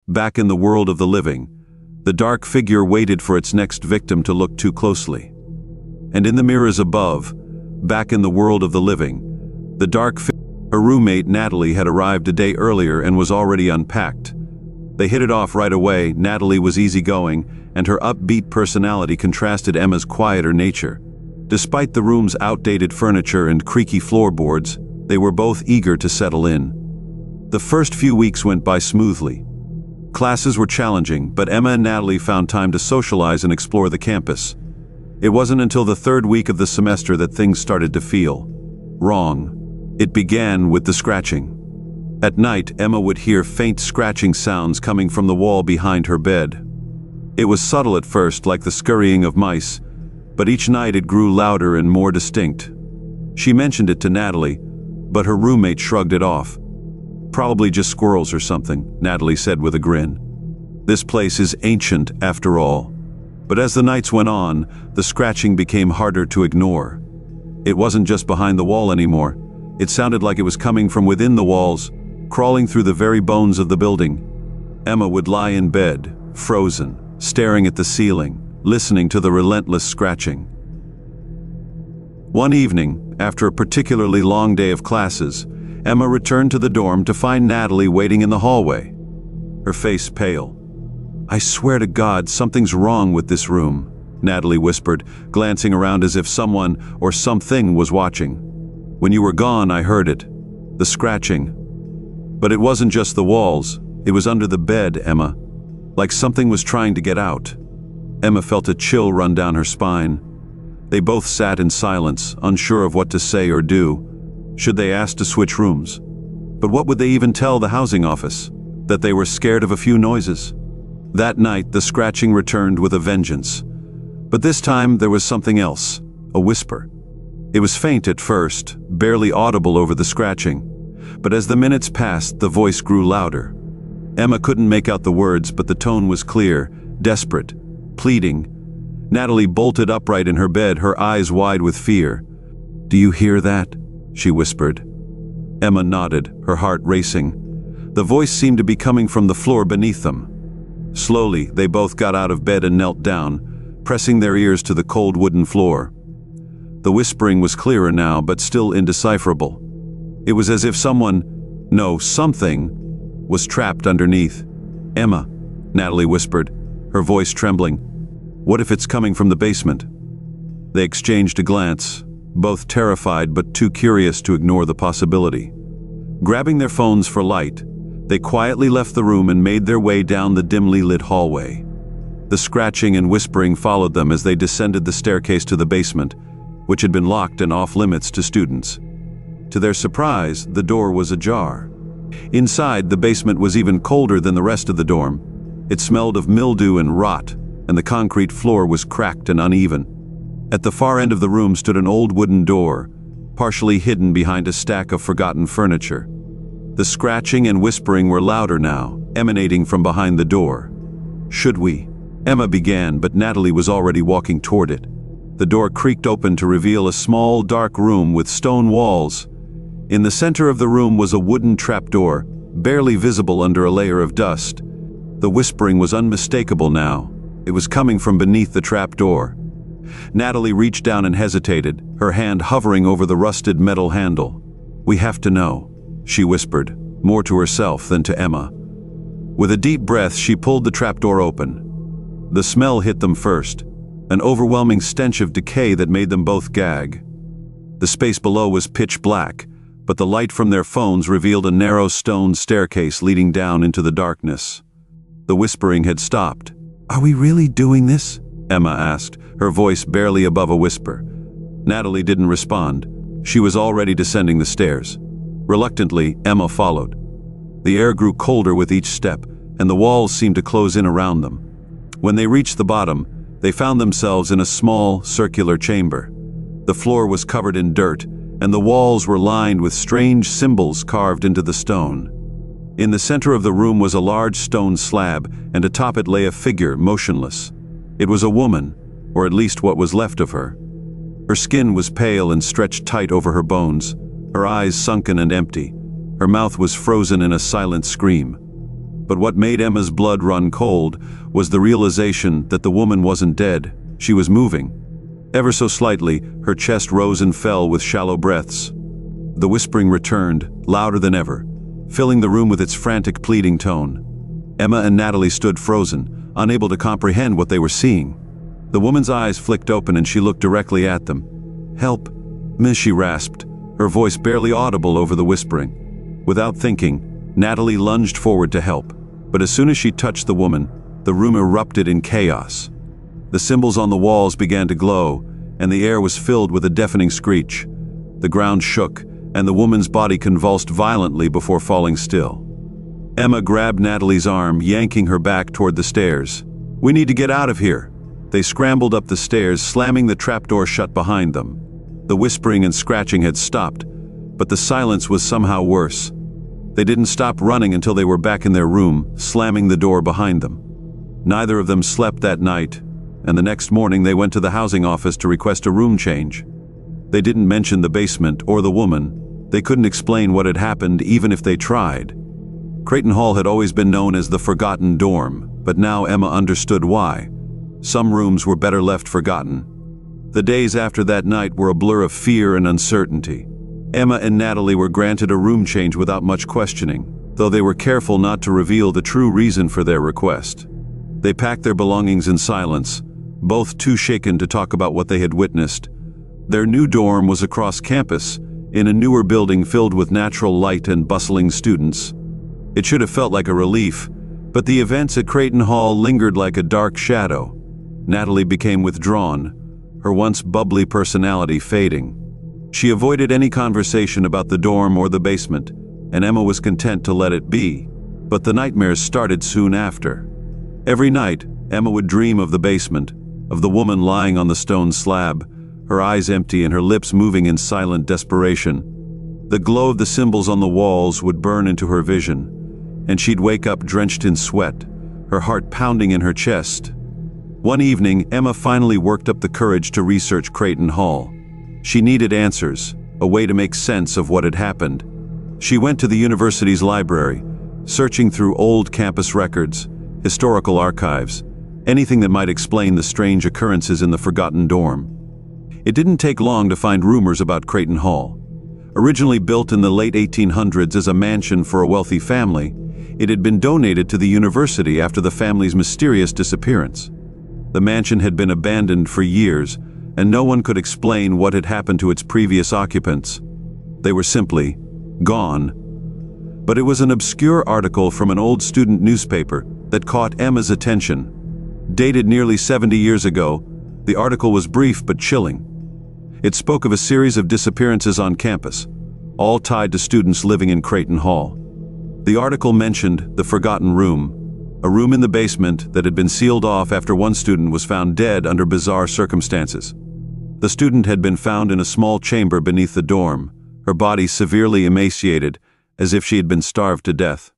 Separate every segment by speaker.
Speaker 1: back in the world of the living, the dark figure waited for its next victim to look too closely. And in the mirrors above, back in the world of the living, the dark figure, her roommate Natalie had arrived a day earlier and was already unpacked. They hit it off right away. Natalie was easygoing, and her upbeat personality contrasted Emma's quieter nature. Despite the room's outdated furniture and creaky floorboards, they were both eager to settle in. The first few weeks went by smoothly. Classes were challenging, but Emma and Natalie found time to socialize and explore the campus. It wasn't until the third week of the semester that things started to feel wrong. It began with the scratching. At night, Emma would hear faint scratching sounds coming from the wall behind her bed. It was subtle at first, like the scurrying of mice, but each night it grew louder and more distinct. She mentioned it to Natalie, but her roommate shrugged it off. "Probably just squirrels or something," Natalie said with a grin. "This place is ancient after all." But as the nights went on, the scratching became harder to ignore. It wasn't just behind the wall anymore. It sounded like it was coming from within the walls, crawling through the very bones of the building. Emma would lie in bed, frozen, staring at the ceiling, listening to the relentless scratching. One evening, after a particularly long day of classes, Emma returned to the dorm to find Natalie waiting in the hallway, her face pale. "I swear to God, something's wrong with this room," Natalie whispered, glancing around as if someone or something was watching. "When you were gone, I heard it. The scratching. But it wasn't just the walls. It was under the bed, Emma. Like something was trying to get out." Emma felt a chill run down her spine. They both sat in silence, unsure of what to say or do. Should they ask to switch rooms? But what would they even tell the housing office? That they were scared of a few noises? That night, the scratching returned with a vengeance. But this time, there was something else, a whisper. It was faint at first, barely audible over the scratching. But as the minutes passed, the voice grew louder. Emma couldn't make out the words, but the tone was clear, desperate, pleading. Natalie bolted upright in her bed, her eyes wide with fear. "Do you hear that?" she whispered. Emma nodded, her heart racing. The voice seemed to be coming from the floor beneath them. Slowly, they both got out of bed and knelt down, pressing their ears to the cold wooden floor. The whispering was clearer now, but still indecipherable. It was as if something, was trapped underneath. "Emma," Natalie whispered, her voice trembling. "What if it's coming from the basement?" They exchanged a glance, both terrified but too curious to ignore the possibility. Grabbing their phones for light, they quietly left the room and made their way down the dimly lit hallway. The scratching and whispering followed them as they descended the staircase to the basement, which had been locked and off-limits to students. To their surprise, the door was ajar. Inside, the basement was even colder than the rest of the dorm. It smelled of mildew and rot, and the concrete floor was cracked and uneven. At the far end of the room stood an old wooden door, partially hidden behind a stack of forgotten furniture. The scratching and whispering were louder now, emanating from behind the door. "Should we?" Emma began, but Natalie was already walking toward it. The door creaked open to reveal a small, dark room with stone walls. In the center of the room was a wooden trapdoor, barely visible under a layer of dust. The whispering was unmistakable now. It was coming from beneath the trapdoor. Natalie reached down and hesitated, her hand hovering over the rusted metal handle. "We have to know," she whispered, more to herself than to Emma. With a deep breath, she pulled the trapdoor open. The smell hit them first, an overwhelming stench of decay that made them both gag. The space below was pitch black, but the light from their phones revealed a narrow stone staircase leading down into the darkness. The whispering had stopped. "Are we really doing this?" Emma asked, her voice barely above a whisper. Natalie didn't respond. She was already descending the stairs. Reluctantly, Emma followed. The air grew colder with each step, and the walls seemed to close in around them. When they reached the bottom, they found themselves in a small, circular chamber. The floor was covered in dirt, and the walls were lined with strange symbols carved into the stone. In the center of the room was a large stone slab, and atop it lay a figure, motionless. It was a woman, or at least what was left of her. Her skin was pale and stretched tight over her bones, her eyes sunken and empty. Her mouth was frozen in a silent scream. But what made Emma's blood run cold was the realization that the woman wasn't dead. She was moving. Ever so slightly, her chest rose and fell with shallow breaths. The whispering returned, louder than ever, filling the room with its frantic, pleading tone. Emma and Natalie stood frozen, unable to comprehend what they were seeing. The woman's eyes flicked open and she looked directly at them. "Help, miss," she rasped, her voice barely audible over the whispering. Without thinking, Natalie lunged forward to help. But as soon as she touched the woman, the room erupted in chaos. The symbols on the walls began to glow, and the air was filled with a deafening screech. The ground shook, and the woman's body convulsed violently before falling still. Emma grabbed Natalie's arm, yanking her back toward the stairs. "We need to get out of here." They scrambled up the stairs, slamming the trapdoor shut behind them. The whispering and scratching had stopped, but the silence was somehow worse. They didn't stop running until they were back in their room, slamming the door behind them. Neither of them slept that night, and the next morning they went to the housing office to request a room change. They didn't mention the basement or the woman. They couldn't explain what had happened even if they tried. Creighton Hall had always been known as the Forgotten Dorm, but now Emma understood why. Some rooms were better left forgotten. The days after that night were a blur of fear and uncertainty. Emma and Natalie were granted a room change without much questioning, though they were careful not to reveal the true reason for their request. They packed their belongings in silence, both too shaken to talk about what they had witnessed. Their new dorm was across campus, in a newer building filled with natural light and bustling students. It should have felt like a relief, but the events at Creighton Hall lingered like a dark shadow. Natalie became withdrawn, her once bubbly personality fading. She avoided any conversation about the dorm or the basement, and Emma was content to let it be. But the nightmares started soon after. Every night, Emma would dream of the basement, of the woman lying on the stone slab, her eyes empty and her lips moving in silent desperation. The glow of the symbols on the walls would burn into her vision, and she'd wake up drenched in sweat, her heart pounding in her chest. One evening, Emma finally worked up the courage to research Creighton Hall. She needed answers, a way to make sense of what had happened. She went to the university's library, searching through old campus records, historical archives, anything that might explain the strange occurrences in the Forgotten Dorm. It didn't take long to find rumors about Creighton Hall. Originally built in the late 1800s as a mansion for a wealthy family, it had been donated to the university after the family's mysterious disappearance. The mansion had been abandoned for years, and no one could explain what had happened to its previous occupants. They were simply gone. But it was an obscure article from an old student newspaper that caught Emma's attention. Dated nearly 70 years ago, the article was brief but chilling. It spoke of a series of disappearances on campus, all tied to students living in Creighton Hall. The article mentioned the Forgotten Room, a room in the basement that had been sealed off after one student was found dead under bizarre circumstances. The student had been found in a small chamber beneath the dorm, her body severely emaciated, as if she had been starved to death.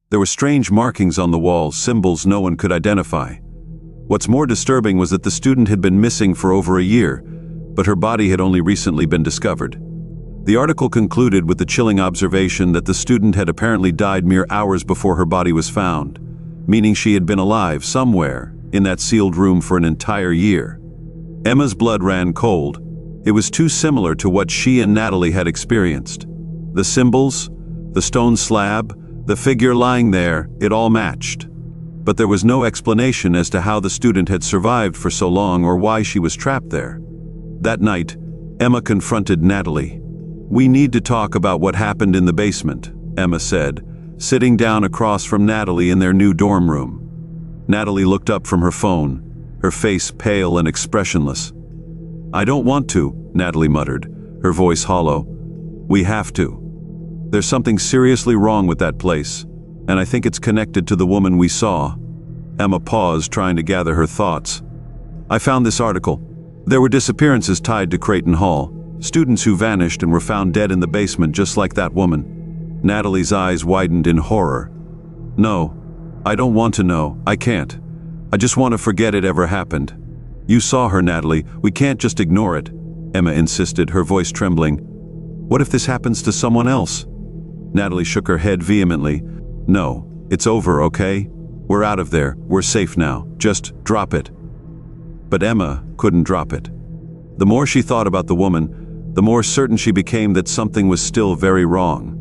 Speaker 1: There were strange markings on the walls, symbols no one could identify. What's more disturbing was that the student had been missing for over a year, but her body had only recently been discovered. The article concluded with the chilling observation that the student had apparently died mere hours before her body was found, meaning she had been alive somewhere in that sealed room for an entire year. Emma's blood ran cold. It was too similar to what she and Natalie had experienced. The symbols, the stone slab, the figure lying there, it all matched. But there was no explanation as to how the student had survived for so long or why she was trapped there. That night, Emma confronted Natalie. "We need to talk about what happened in the basement," Emma said, sitting down across from Natalie in their new dorm room. Natalie looked up from her phone, her face pale and expressionless. "I don't want to," Natalie muttered, her voice hollow. "We have to. There's something seriously wrong with that place, and I think it's connected to the woman we saw." Emma paused, trying to gather her thoughts. "I found this article. There were disappearances tied to Creighton Hall, students who vanished and were found dead in the basement just like that woman." Natalie's eyes widened in horror. "No, I don't want to know. I can't. I just want to forget it ever happened." "You saw her, Natalie. We can't just ignore it," Emma insisted, her voice trembling. "What if this happens to someone else?" Natalie shook her head vehemently. "No, "It's over, okay? We're out of there. We're safe now. Just drop it." But Emma couldn't drop it. The more she thought about the woman, the more certain she became that something was still very wrong.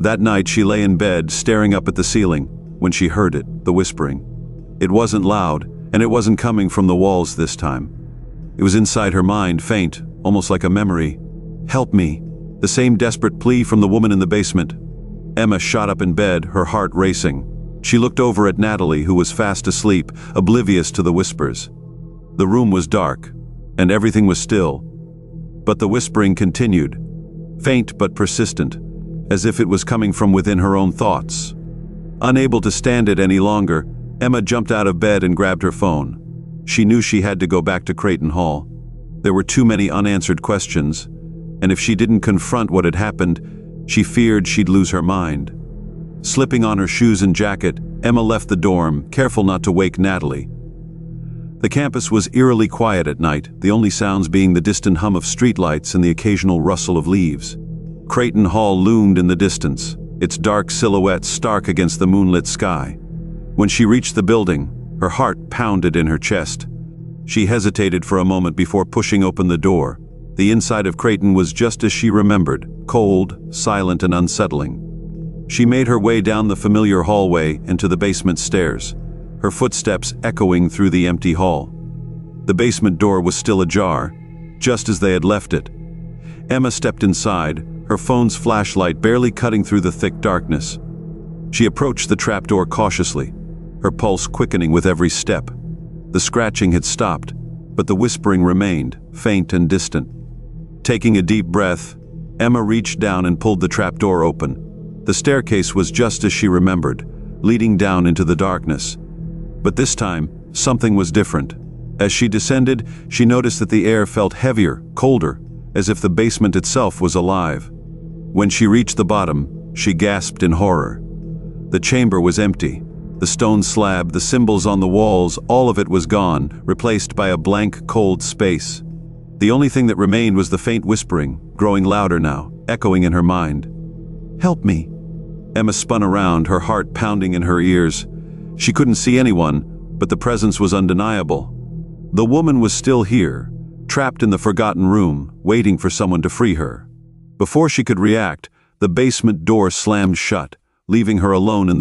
Speaker 1: That night she lay in bed, staring up at the ceiling, when she heard it, the whispering. It wasn't loud, and it wasn't coming from the walls this time. It was inside her mind, faint, almost like a memory. "Help me." The same desperate plea from the woman in the basement. Emma shot up in bed, her heart racing. She looked over at Natalie, who was fast asleep, oblivious to the whispers. The room was dark, and everything was still. But the whispering continued, faint but persistent, as if it was coming from within her own thoughts. Unable to stand it any longer, Emma jumped out of bed and grabbed her phone. She knew she had to go back to Creighton Hall. There were too many unanswered questions, and if she didn't confront what had happened, she feared she'd lose her mind. Slipping on her shoes and jacket, Emma left the dorm, careful not to wake Natalie. The campus was eerily quiet at night, the only sounds being the distant hum of streetlights and the occasional rustle of leaves. Creighton Hall loomed in the distance, its dark silhouette stark against the moonlit sky. When she reached the building, her heart pounded in her chest. She hesitated for a moment before pushing open the door. The inside of Creighton was just as she remembered, cold, silent, and unsettling. She made her way down the familiar hallway and to the basement stairs, her footsteps echoing through the empty hall. The basement door was still ajar, just as they had left it. Emma stepped inside, her phone's flashlight barely cutting through the thick darkness. She approached the trapdoor cautiously, her pulse quickening with every step. The scratching had stopped, but the whispering remained, faint and distant. Taking a deep breath, Emma reached down and pulled the trapdoor open. The staircase was just as she remembered, leading down into the darkness. But this time, something was different. As she descended, she noticed that the air felt heavier, colder, as if the basement itself was alive. When she reached the bottom, she gasped in horror. The chamber was empty. The stone slab, the symbols on the walls, all of it was gone, replaced by a blank, cold space. The only thing that remained was the faint whispering, growing louder now, echoing in her mind. "Help me." Emma spun around, her heart pounding in her ears. She couldn't see anyone, but the presence was undeniable. The woman was still here, trapped in the forgotten room, waiting for someone to free her. Before she could react, the basement door slammed shut, leaving her alone in the